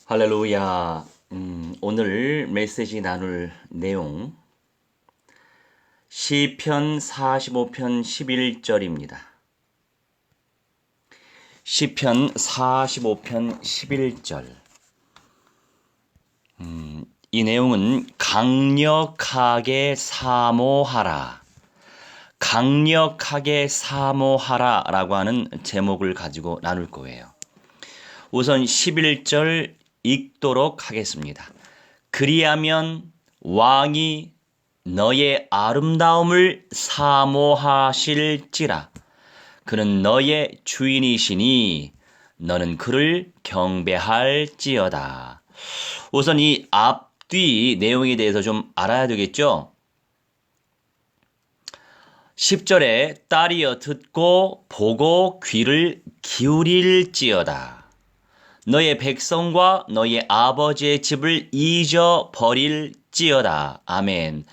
할렐루야. 오늘 메시지 나눌 내용 시편 45편 11절입니다. 시편 45편 11절. 이 내용은 강력하게 사모하라. 강력하게 사모하라 라고 하는 제목을 가지고 나눌 거예요. 우선 11절 읽도록 하겠습니다. 그리하면 왕이 너의 아름다움을 사모하실지라. 그는 너의 주인이시니 너는 그를 경배할지어다. 우선 이 앞뒤 내용에 대해서 좀 알아야 되겠죠? 10절에 딸이여 듣고 보고 귀를 기울일지어다. 너의 백성과 너의 아버지의 집을 잊어버릴지어다. 아멘.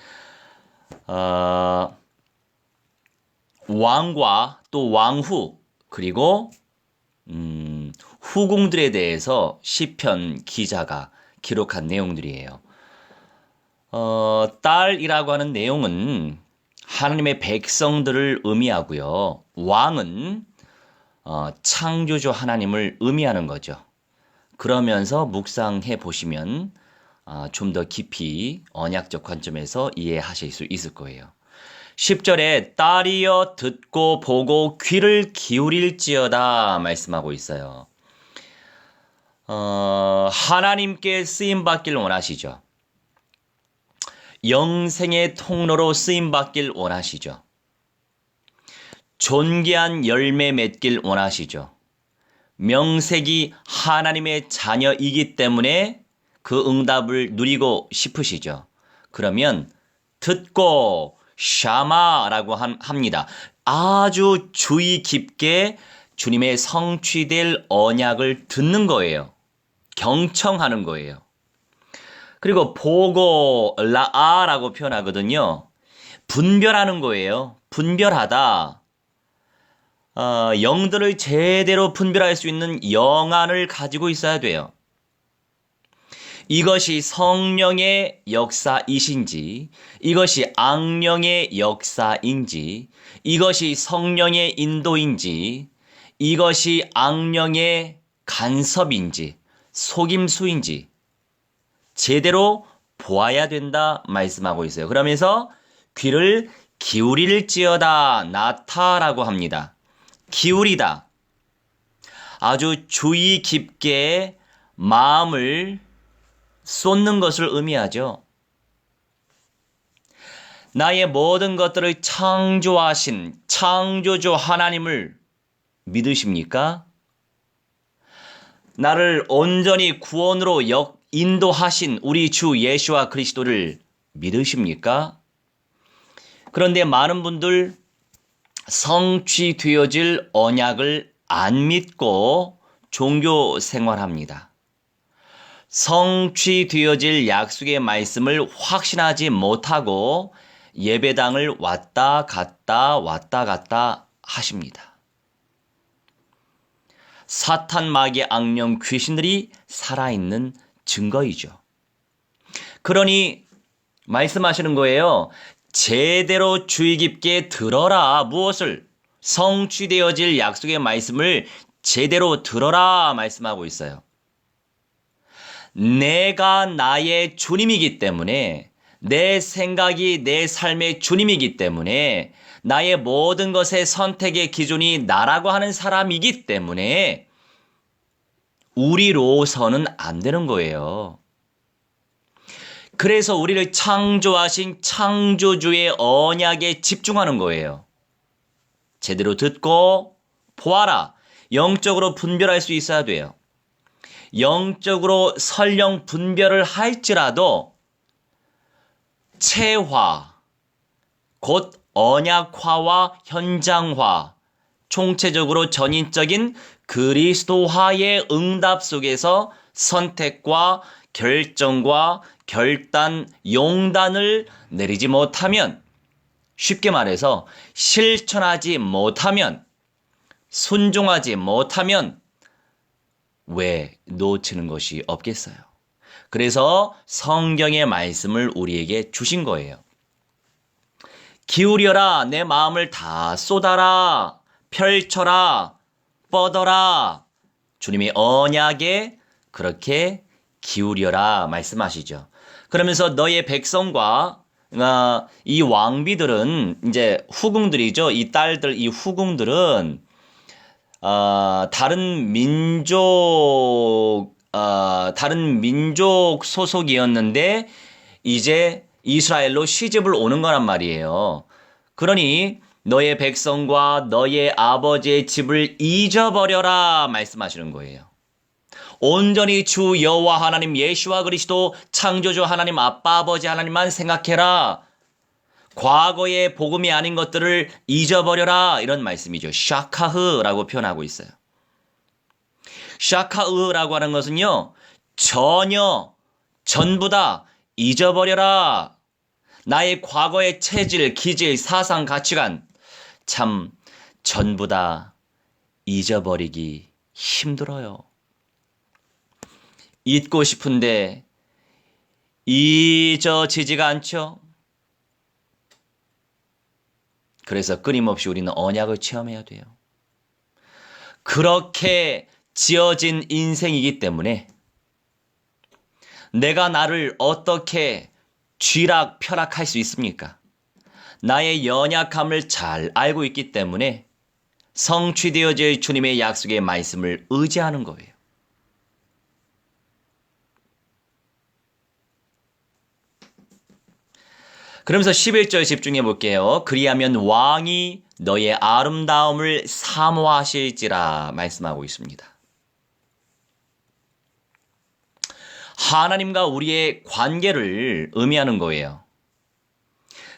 왕과 또 왕후 그리고 후궁들에 대해서 시편 기자가 기록한 내용들이에요. 딸이라고 하는 내용은 하나님의 백성들을 의미하고요. 왕은 창조주 하나님을 의미하는 거죠. 그러면서 묵상해 보시면 좀 더 깊이 언약적 관점에서 이해하실 수 있을 거예요. 10절에 딸이여 듣고 보고 귀를 기울일지어다 말씀하고 있어요. 하나님께 쓰임받길 원하시죠. 영생의 통로로 쓰임받길 원하시죠. 존귀한 열매 맺길 원하시죠. 명색이 하나님의 자녀이기 때문에 그 응답을 누리고 싶으시죠. 그러면 듣고 샤마라고 합니다. 아주 주의 깊게 주님의 성취될 언약을 듣는 거예요. 경청하는 거예요. 그리고 보고 라아라고 표현하거든요. 분별하는 거예요. 분별하다. 영들을 제대로 분별할 수 있는 영안을 가지고 있어야 돼요. 이것이 성령의 역사이신지, 이것이 악령의 역사인지, 이것이 성령의 인도인지, 이것이 악령의 간섭인지, 속임수인지 제대로 보아야 된다 말씀하고 있어요. 그러면서 귀를 기울일지어다 나타라고 합니다. 기울이다. 아주 주의 깊게 마음을 쏟는 것을 의미하죠. 나의 모든 것들을 창조하신 창조주 하나님을 믿으십니까? 나를 온전히 구원으로 인도하신 우리 주 예수와 그리스도를 믿으십니까? 그런데 많은 분들 성취되어질 언약을 안 믿고 종교 생활합니다. 성취되어질 약속의 말씀을 확신하지 못하고 예배당을 왔다 갔다 하십니다. 사탄, 마귀, 악령, 귀신들이 살아있는 증거이죠. 그러니 말씀하시는 거예요. 제대로 주의 깊게 들어라. 무엇을? 성취되어질 약속의 말씀을 제대로 들어라 말씀하고 있어요. 내가 나의 주님이기 때문에, 내 생각이 내 삶의 주님이기 때문에, 나의 모든 것의 선택의 기준이 나라고 하는 사람이기 때문에 우리로서는 안 되는 거예요. 그래서 우리를 창조하신 창조주의 언약에 집중하는 거예요. 제대로 듣고 보아라. 영적으로 분별할 수 있어야 돼요. 영적으로 설령 분별을 할지라도 체화, 곧 언약화와 현장화, 총체적으로 전인적인 그리스도화의 응답 속에서 선택과 결정과 결단, 용단을 내리지 못하면, 쉽게 말해서 실천하지 못하면, 순종하지 못하면 왜 놓치는 것이 없겠어요? 그래서 성경의 말씀을 우리에게 주신 거예요. 기울여라. 내 마음을 다 쏟아라. 펼쳐라. 뻗어라. 주님의 언약에 그렇게 기울여라 말씀하시죠. 그러면서 너의 백성과 이 왕비들은 이제 후궁들이죠. 이 딸들, 이 후궁들은 다른 민족 소속이었는데 이제 이스라엘로 시집을 오는 거란 말이에요. 그러니 너의 백성과 너의 아버지의 집을 잊어버려라 말씀하시는 거예요. 온전히 주 여호와 하나님 예수와 그리스도 창조주 하나님 아빠 아버지 하나님만 생각해라. 과거의 복음이 아닌 것들을 잊어버려라 이런 말씀이죠. 샤카흐라고 표현하고 있어요. 샤카흐라고 하는 것은요. 전부 다 잊어버려라. 나의 과거의 체질, 기질, 사상, 가치관 참 전부 다 잊어버리기 힘들어요. 잊고 싶은데 잊어지지가 않죠. 그래서 끊임없이 우리는 언약을 체험해야 돼요. 그렇게 지어진 인생이기 때문에 내가 나를 어떻게 쥐락펴락할 수 있습니까? 나의 연약함을 잘 알고 있기 때문에 성취되어질 주님의 약속의 말씀을 의지하는 거예요. 그러면서 11절 집중해 볼게요. 그리하면 왕이 너의 아름다움을 사모하실지라 말씀하고 있습니다. 하나님과 우리의 관계를 의미하는 거예요.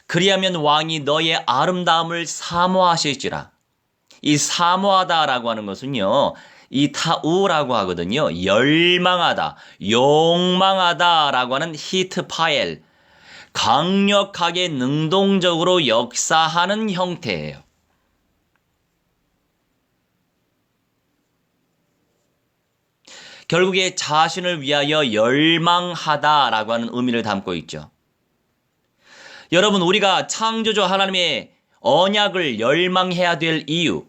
그리하면 왕이 너의 아름다움을 사모하실지라. 이 사모하다라고 하는 것은요, 이 타우라고 하거든요. 열망하다, 욕망하다라고 하는 히트파엘, 강력하게 능동적으로 역사하는 형태예요. 결국에 자신을 위하여 열망하다라고 하는 의미를 담고 있죠. 여러분, 우리가 창조주 하나님의 언약을 열망해야 될 이유,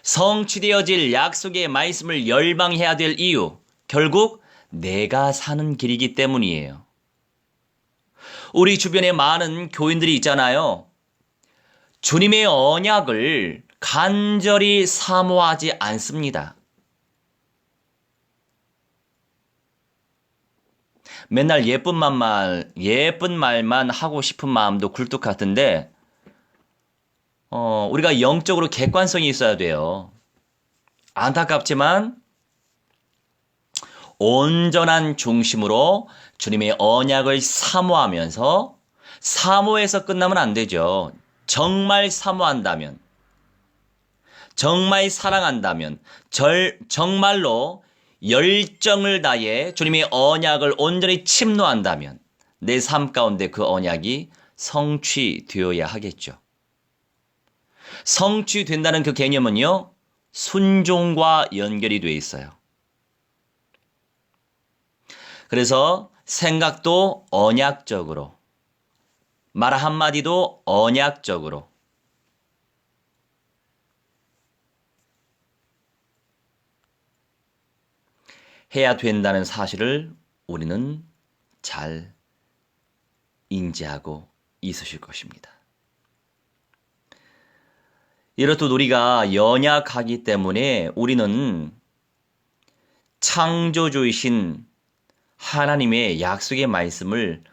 성취되어질 약속의 말씀을 열망해야 될 이유, 결국 내가 사는 길이기 때문이에요. 우리 주변에 많은 교인들이 있잖아요. 주님의 언약을 간절히 사모하지 않습니다. 맨날 예쁜 말만 하고 싶은 마음도 굴뚝 같은데, 우리가 영적으로 객관성이 있어야 돼요. 안타깝지만, 온전한 중심으로 주님의 언약을 사모하면서, 사모해서 끝나면 안 되죠. 정말 사모한다면, 정말 사랑한다면, 정말로 열정을 다해 주님의 언약을 온전히 침노한다면 내 삶 가운데 그 언약이 성취되어야 하겠죠. 성취된다는 그 개념은요, 순종과 연결이 되어 있어요. 그래서 생각도 언약적으로, 말 한마디도 언약적으로, 해야 된다는 사실을 우리는 잘 인지하고 있으실 것입니다. 이렇듯 우리가 연약하기 때문에 우리는 창조주이신 하나님의 약속의 말씀을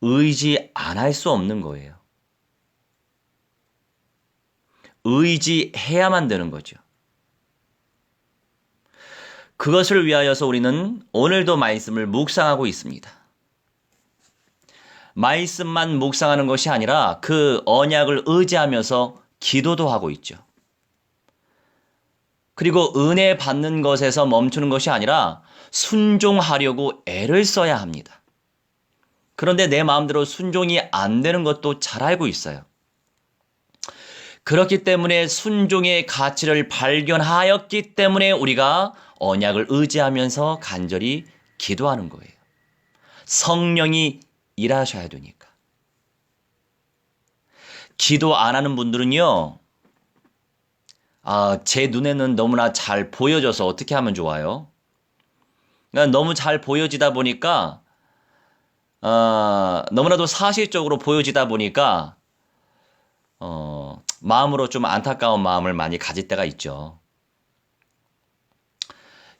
의지 안 할 수 없는 거예요. 의지해야만 되는 거죠. 그것을 위하여서 우리는 오늘도 말씀을 묵상하고 있습니다. 말씀만 묵상하는 것이 아니라 그 언약을 의지하면서 기도도 하고 있죠. 그리고 은혜 받는 것에서 멈추는 것이 아니라 순종하려고 애를 써야 합니다. 그런데 내 마음대로 순종이 안 되는 것도 잘 알고 있어요. 그렇기 때문에 순종의 가치를 발견하였기 때문에 우리가 언약을 의지하면서 간절히 기도하는 거예요. 성령이 일하셔야 되니까. 기도 안 하는 분들은요, 제 눈에는 너무나 잘 보여져서 어떻게 하면 좋아요? 그러니까 너무 잘 보여지다 보니까, 너무나도 사실적으로 보여지다 보니까, 마음으로 좀 안타까운 마음을 많이 가질 때가 있죠.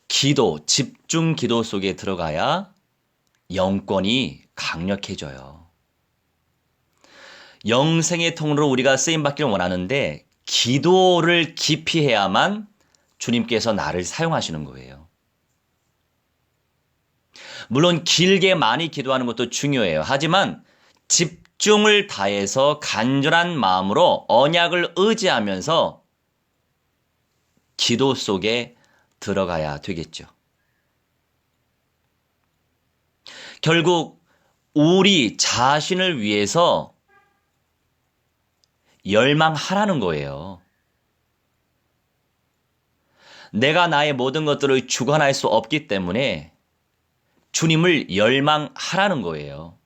기도, 집중 기도 속에 들어가야 영권이 강력해져요. 영생의 통로로 우리가 쓰임받기를 원하는데 기도를 깊이 해야만 주님께서 나를 사용하시는 거예요. 물론 길게 많이 기도하는 것도 중요해요. 하지만 집중을 다해서 간절한 마음으로 언약을 의지하면서 기도 속에 들어가야 되겠죠. 결국 우리 자신을 위해서 열망하라는 거예요. 내가 나의 모든 것들을 주관할 수 없기 때문에 주님을 열망하라는 거예요.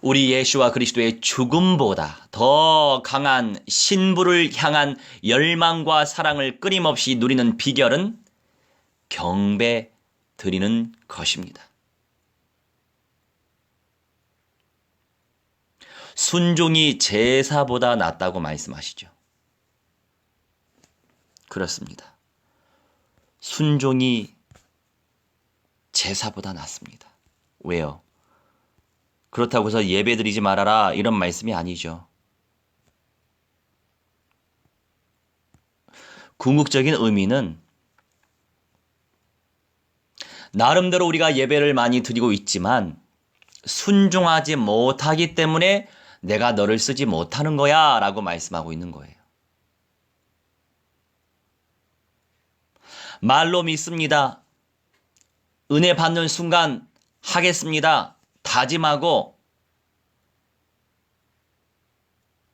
우리 예수와 그리스도의 죽음보다 더 강한 신부를 향한 열망과 사랑을 끊임없이 누리는 비결은 경배 드리는 것입니다. 순종이 제사보다 낫다고 말씀하시죠. 그렇습니다. 순종이 제사보다 낫습니다. 왜요? 그렇다고 해서 예배드리지 말아라 이런 말씀이 아니죠. 궁극적인 의미는 나름대로 우리가 예배를 많이 드리고 있지만 순종하지 못하기 때문에 내가 너를 쓰지 못하는 거야 라고 말씀하고 있는 거예요. 말로 믿습니다. 은혜 받는 순간 하겠습니다. 다짐하고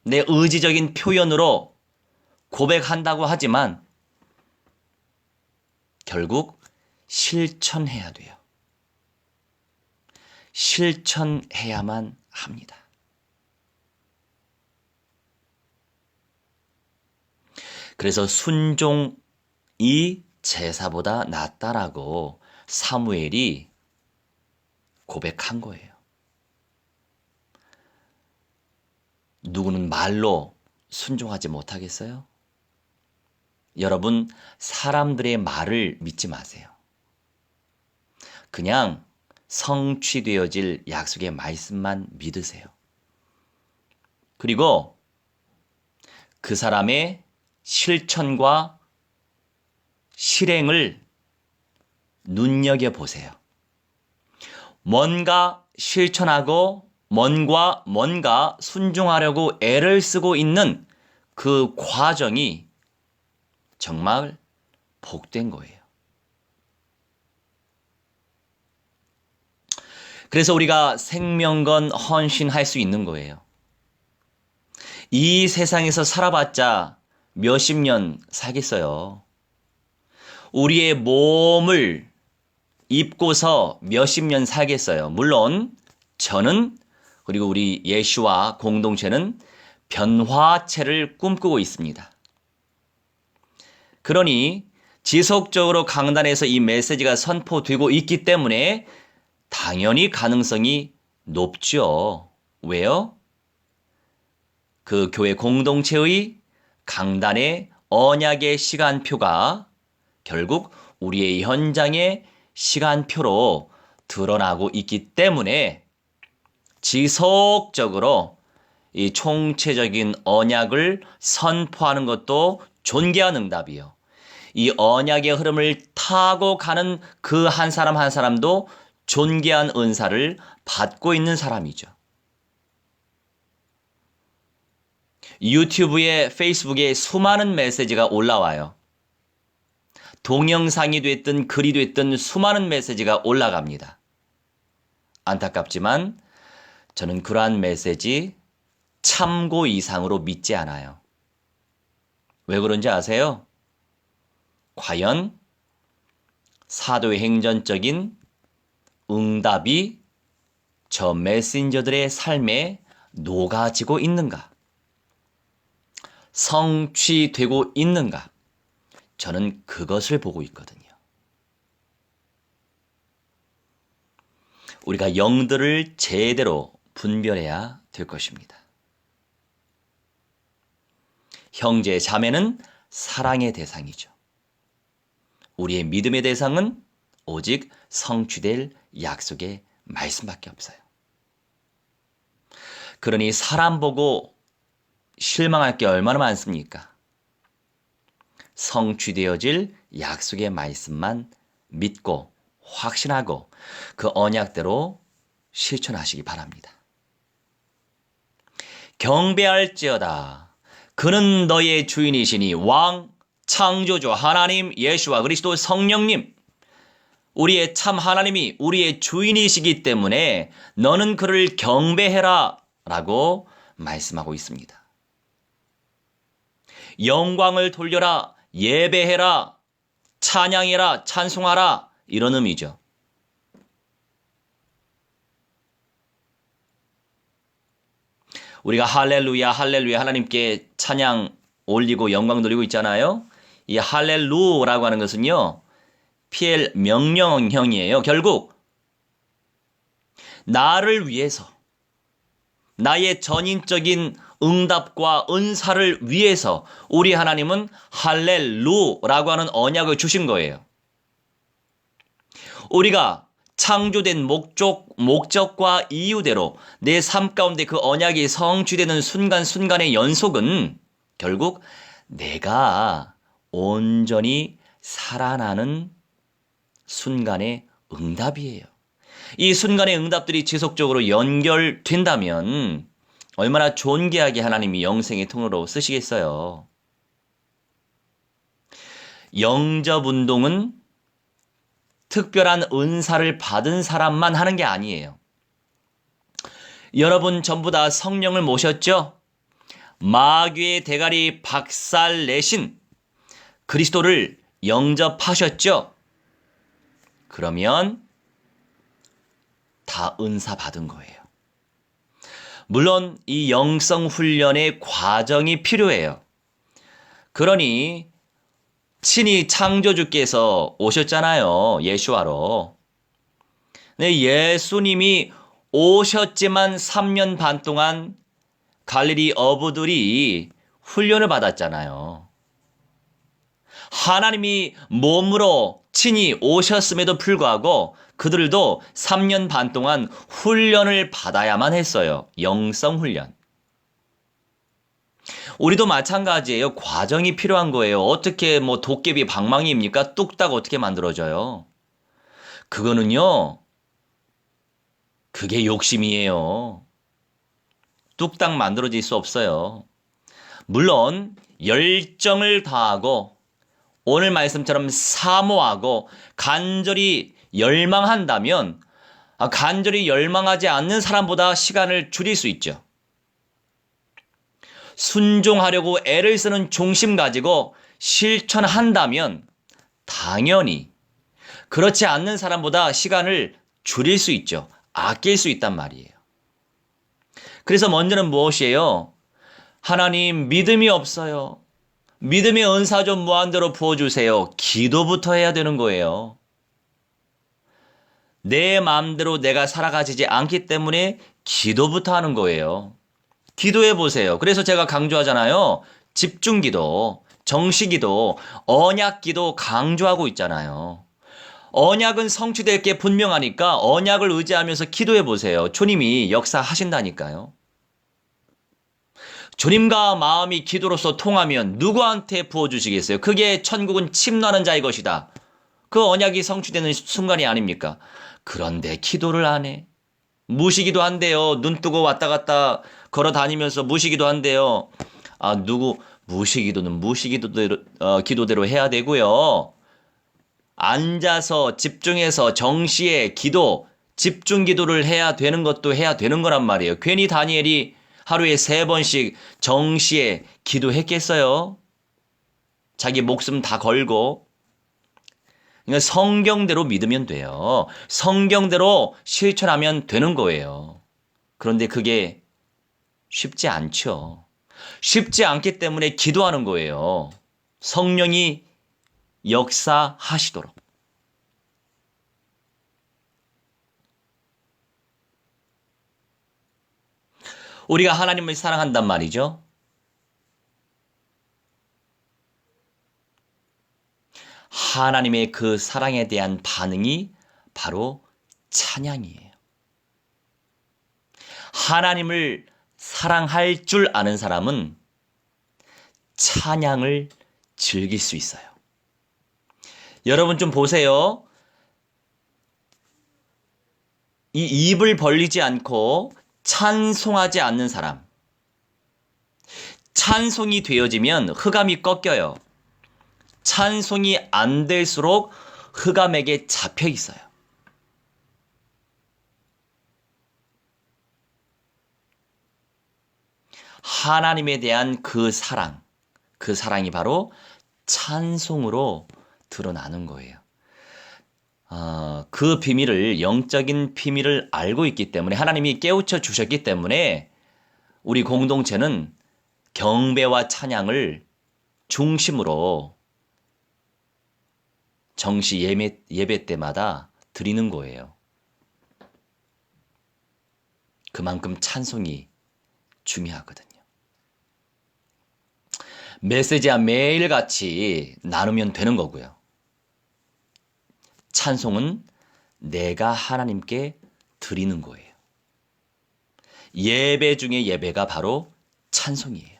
내 의지적인 표현으로 고백한다고 하지만 결국 실천해야 돼요. 실천해야만 합니다. 그래서 순종이 제사보다 낫다라고 사무엘이 고백한 거예요. 누구는 말로 순종하지 못하겠어요? 여러분, 사람들의 말을 믿지 마세요. 그냥 성취되어질 약속의 말씀만 믿으세요. 그리고 그 사람의 실천과 실행을 눈여겨보세요. 뭔가 실천하고 뭔가 순종하려고 애를 쓰고 있는 그 과정이 정말 복된 거예요. 그래서 우리가 생명건 헌신할 수 있는 거예요. 이 세상에서 살아봤자 몇십 년 살겠어요. 우리의 몸을 입고서 몇십 년 살겠어요. 물론 저는 그리고 우리 예수와 공동체는 변화체를 꿈꾸고 있습니다. 그러니 지속적으로 강단에서 이 메시지가 선포되고 있기 때문에 당연히 가능성이 높죠. 왜요? 그 교회 공동체의 강단의 언약의 시간표가 결국 우리의 현장의 시간표로 드러나고 있기 때문에 지속적으로 이 총체적인 언약을 선포하는 것도 존귀한 응답이요. 이 언약의 흐름을 타고 가는 그 한 사람 한 사람도 존귀한 은사를 받고 있는 사람이죠. 유튜브에 페이스북에 수많은 메시지가 올라와요. 동영상이 됐든 글이 됐든 수많은 메시지가 올라갑니다. 안타깝지만 저는 그러한 메시지 참고 이상으로 믿지 않아요. 왜 그런지 아세요? 과연 사도의 행전적인 응답이 저 메신저들의 삶에 녹아지고 있는가? 성취되고 있는가? 저는 그것을 보고 있거든요. 우리가 영들을 제대로 분별해야 될 것입니다. 형제, 자매는 사랑의 대상이죠. 우리의 믿음의 대상은 오직 성취될 약속의 말씀밖에 없어요. 그러니 사람 보고 실망할 게 얼마나 많습니까? 성취되어질 약속의 말씀만 믿고 확신하고 그 언약대로 실천하시기 바랍니다. 경배할지어다. 그는 너의 주인이시니 왕, 창조주 하나님, 예수와 그리스도 성령님, 우리의 참 하나님이 우리의 주인이시기 때문에 너는 그를 경배해라 라고 말씀하고 있습니다. 영광을 돌려라, 예배해라, 찬양해라, 찬송하라 이런 의미죠. 우리가 할렐루야, 할렐루야 하나님께 찬양 올리고 영광 돌리고 있잖아요. 이 할렐루라고 하는 것은요, PL 명령형이에요. 결국 나를 위해서, 나의 전인적인 응답과 은사를 위해서 우리 하나님은 할렐루라고 하는 언약을 주신 거예요. 우리가 창조된 목적과 이유대로 내 삶 가운데 그 언약이 성취되는 순간순간의 연속은 결국 내가 온전히 살아나는 순간의 응답이에요. 이 순간의 응답들이 지속적으로 연결된다면 얼마나 존귀하게 하나님이 영생의 통로로 쓰시겠어요. 영접운동은 특별한 은사를 받은 사람만 하는 게 아니에요. 여러분 전부 다 성령을 모셨죠? 마귀의 대가리 박살 내신 그리스도를 영접하셨죠? 그러면 다 은사 받은 거예요. 물론 이 영성 훈련의 과정이 필요해요. 그러니 친히 창조주께서 오셨잖아요. 예수와로. 네, 예수님이 오셨지만 3년 반 동안 갈릴리 어부들이 훈련을 받았잖아요. 하나님이 몸으로 친히 오셨음에도 불구하고 그들도 3년 반 동안 훈련을 받아야만 했어요. 영성 훈련. 우리도 마찬가지예요. 과정이 필요한 거예요. 어떻게 도깨비 방망이입니까? 뚝딱 어떻게 만들어져요? 그거는요, 그게 욕심이에요. 뚝딱 만들어질 수 없어요. 물론 열정을 다하고 오늘 말씀처럼 사모하고 간절히 열망한다면 간절히 열망하지 않는 사람보다 시간을 줄일 수 있죠. 순종하려고 애를 쓰는 중심 가지고 실천한다면 당연히 그렇지 않는 사람보다 시간을 줄일 수 있죠. 아낄 수 있단 말이에요. 그래서 먼저는 무엇이에요? 하나님, 믿음이 없어요. 믿음의 은사 좀 무한대로 부어주세요. 기도부터 해야 되는 거예요. 내 마음대로 내가 살아가지 않기 때문에 기도부터 하는 거예요. 기도해 보세요. 그래서 제가 강조하잖아요. 집중기도, 정시기도, 언약기도 강조하고 있잖아요. 언약은 성취될 게 분명하니까 언약을 의지하면서 기도해 보세요. 주님이 역사하신다니까요. 주님과 마음이 기도로서 통하면 누구한테 부어주시겠어요? 그게 천국은 침노하는 자의 것이다. 그 언약이 성취되는 순간이 아닙니까? 그런데 기도를 안 해. 무시기도 한대요. 눈 뜨고 왔다 갔다 걸어 다니면서 무시기도 한대요. 무시기도는 기도대로 해야 되고요. 앉아서 집중해서 정시에 기도, 집중 기도를 해야 되는 것도 해야 되는 거란 말이에요. 괜히 다니엘이 하루에 3번씩 정시에 기도했겠어요? 자기 목숨 다 걸고. 그러니까 성경대로 믿으면 돼요. 성경대로 실천하면 되는 거예요. 그런데 그게 쉽지 않죠. 쉽지 않기 때문에 기도하는 거예요. 성령이 역사하시도록. 우리가 하나님을 사랑한단 말이죠. 하나님의 그 사랑에 대한 반응이 바로 찬양이에요. 하나님을 사랑할 줄 아는 사람은 찬양을 즐길 수 있어요. 여러분 좀 보세요. 이 입을 벌리지 않고 찬송하지 않는 사람. 찬송이 되어지면 흑암이 꺾여요. 찬송이 안 될수록 흑암에게 잡혀 있어요. 하나님에 대한 그 사랑이 바로 찬송으로 드러나는 거예요. 그 비밀을, 영적인 비밀을 알고 있기 때문에, 하나님이 깨우쳐 주셨기 때문에 우리 공동체는 경배와 찬양을 중심으로 정시 예배 때마다 드리는 거예요. 그만큼 찬송이 중요하거든요. 메시지와 매일같이 나누면 되는 거고요. 찬송은 내가 하나님께 드리는 거예요. 예배 중에 예배가 바로 찬송이에요.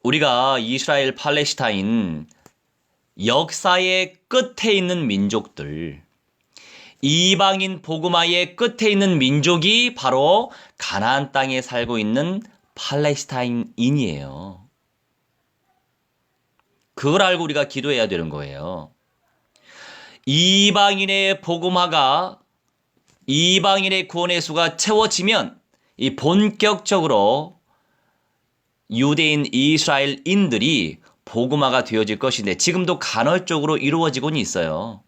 우리가 이스라엘, 팔레스타인 역사의 끝에 있는 민족들, 이방인 복음화의 끝에 있는 민족이 바로 가나안 땅에 살고 있는 팔레스타인인이에요. 그걸 알고 우리가 기도해야 되는 거예요. 이방인의 복음화가, 이방인의 구원의 수가 채워지면 이 본격적으로 유대인 이스라엘인들이 복음화가 되어질 것인데 지금도 간헐적으로 이루어지고는 있어요.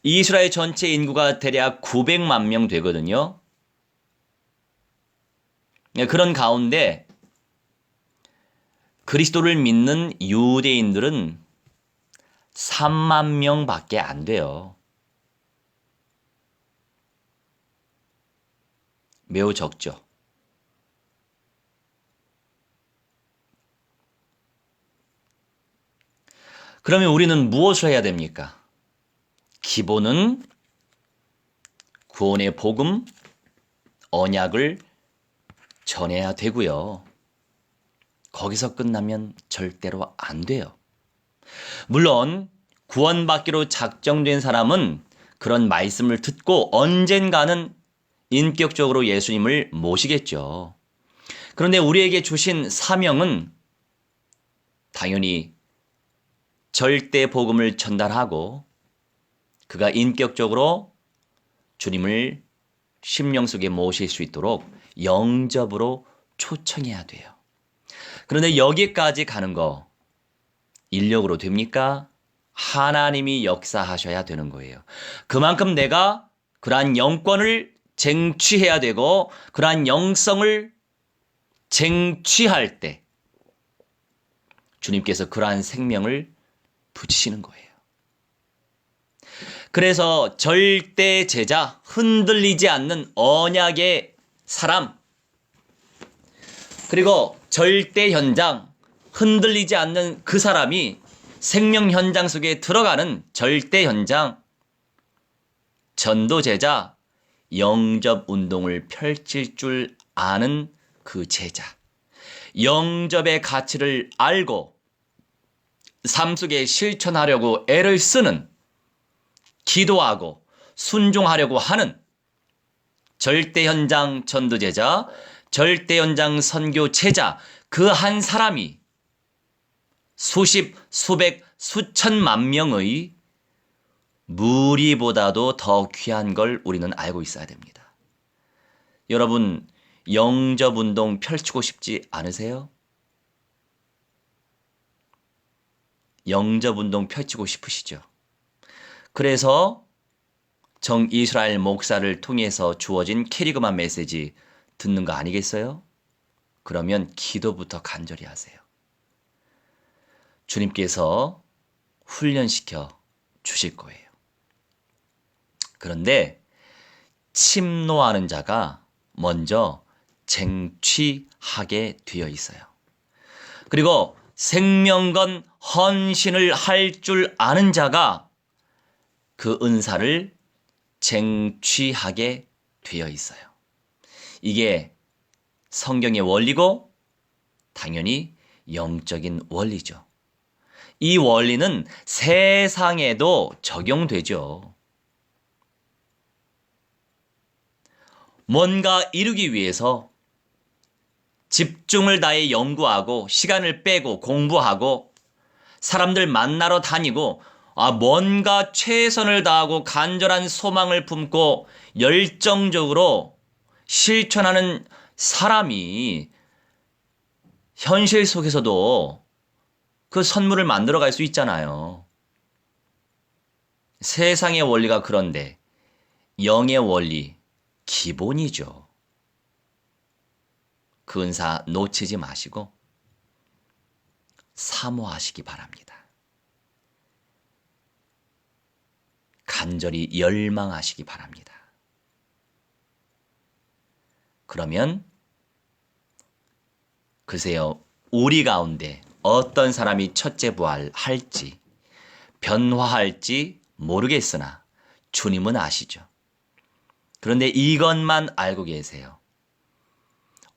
이스라엘 전체 인구가 대략 900만 명 되거든요. 그런 가운데 그리스도를 믿는 유대인들은 3만 명밖에 안 돼요. 매우 적죠. 그러면 우리는 무엇을 해야 됩니까? 기본은 구원의 복음, 언약을 전해야 되고요. 거기서 끝나면 절대로 안 돼요. 물론 구원받기로 작정된 사람은 그런 말씀을 듣고 언젠가는 인격적으로 예수님을 모시겠죠. 그런데 우리에게 주신 사명은 당연히 절대 복음을 전달하고 그가 인격적으로 주님을 심령 속에 모실 수 있도록 영접으로 초청해야 돼요. 그런데 여기까지 가는 거 인력으로 됩니까? 하나님이 역사하셔야 되는 거예요. 그만큼 내가 그러한 영권을 쟁취해야 되고 그러한 영성을 쟁취할 때 주님께서 그러한 생명을 붙이시는 거예요. 그래서 절대 제자, 흔들리지 않는 언약의 사람, 그리고 절대 현장, 흔들리지 않는 그 사람이 생명 현장 속에 들어가는 절대 현장, 전도 제자, 영접 운동을 펼칠 줄 아는 그 제자, 영접의 가치를 알고 삶 속에 실천하려고 애를 쓰는, 기도하고 순종하려고 하는 절대 현장 전도제자, 절대 현장 선교제자, 그 한 사람이 수십, 수백, 수천만 명의 무리보다도 더 귀한 걸 우리는 알고 있어야 됩니다. 여러분, 영접운동 펼치고 싶지 않으세요? 영접운동 펼치고 싶으시죠? 그래서 정이스라엘 목사를 통해서 주어진 캐리그만 메시지 듣는 거 아니겠어요? 그러면 기도부터 간절히 하세요. 주님께서 훈련시켜 주실 거예요. 그런데 침노하는 자가 먼저 쟁취하게 되어 있어요. 그리고 생명건 헌신을 할 줄 아는 자가 그 은사를 쟁취하게 되어 있어요. 이게 성경의 원리고 당연히 영적인 원리죠. 이 원리는 세상에도 적용되죠. 뭔가 이루기 위해서 집중을 다해 연구하고 시간을 빼고 공부하고 사람들 만나러 다니고 뭔가 최선을 다하고 간절한 소망을 품고 열정적으로 실천하는 사람이 현실 속에서도 그 선물을 만들어 갈 수 있잖아요. 세상의 원리가 그런데 영의 원리 기본이죠. 그 은사 놓치지 마시고 사모하시기 바랍니다. 간절히 열망하시기 바랍니다. 그러면 글쎄요, 우리 가운데 어떤 사람이 첫째 부활할지 변화할지 모르겠으나 주님은 아시죠. 그런데 이것만 알고 계세요.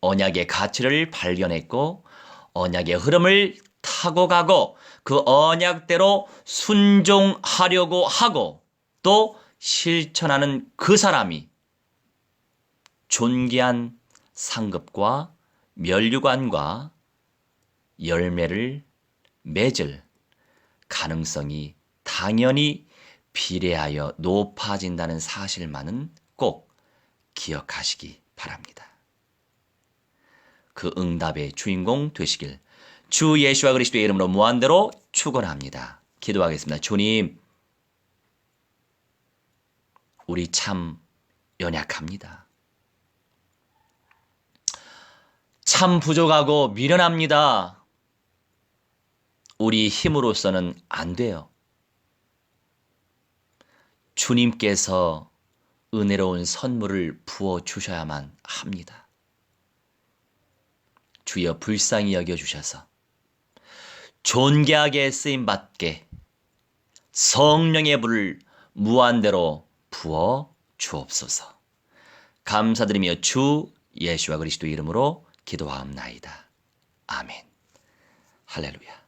언약의 가치를 발견했고 언약의 흐름을 타고 가고 그 언약대로 순종하려고 하고 또 실천하는 그 사람이 존귀한 상급과 면류관과 열매를 맺을 가능성이 당연히 비례하여 높아진다는 사실만은 꼭 기억하시기 바랍니다. 그 응답의 주인공 되시길 주 예수와 그리스도의 이름으로 무한대로 축원합니다. 기도하겠습니다. 주님, 우리 참 연약합니다. 참 부족하고 미련합니다. 우리 힘으로서는 안 돼요. 주님께서 은혜로운 선물을 부어주셔야만 합니다. 주여 불쌍히 여겨주셔서 존귀하게 쓰임받게 성령의 불을 무한대로 부어 주옵소서. 감사드리며 주 예수와 그리스도 이름으로 기도하옵나이다. 아멘. 할렐루야.